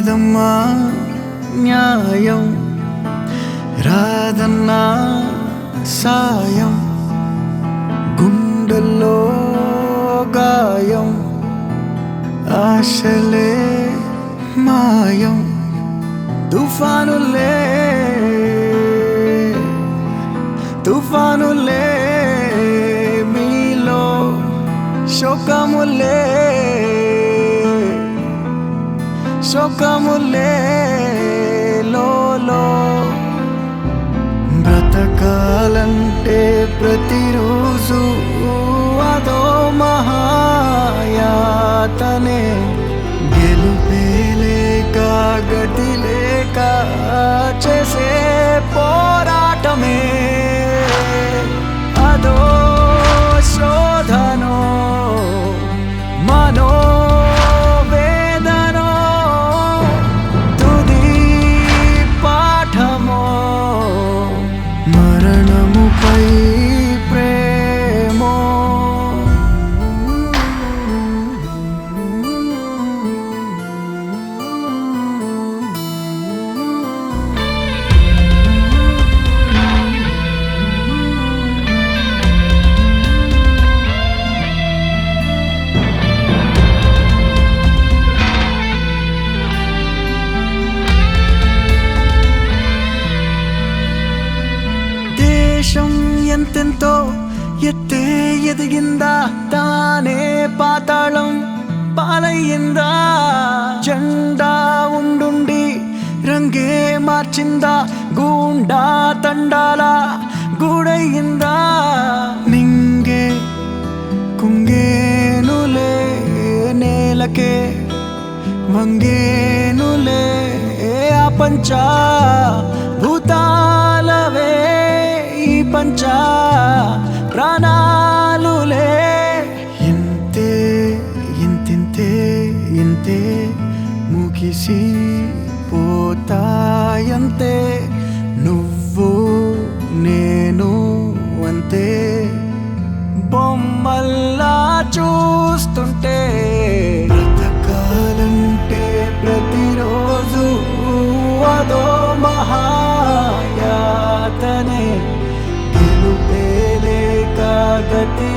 లేదమ్మా న్యాయం రాదన్నా సాయం గుండెల్లో గాయం ఆశలే మాయం తుఫానులే మీలో శోకములే లోలో బ్రతకాలంటే ప్రతిరోజు అదో మహాయాతనే గెలుపే లేక గతి లేక చేసే పోరాటమే అదో శోధనో మనోవేదనో తుది పాఠమో మరణముపై ప్రేమో దేశం ఎంతెంతో ఎత్తే ఎదిగిందా తానే పాతాళం పాలయ్యిందా జెండా ఉండుండి రంగే మార్చిందా గూండా తండాల గూడయ్యిందా నింగే కుంగేనులే నేలకే వంగేనులే ఆ పంచా భూతాలవే ఈ పంచా ప్రాణాలులే ఇంతే ఇంతే ముగిసి పోతాయంతే నువ్వు నేను అంతే బొమ్మల్లా చూస్తుంటే బ్రతకాలంటే ప్రతిరోజు అదో మహాయాతనే గెలుపే లేక గతి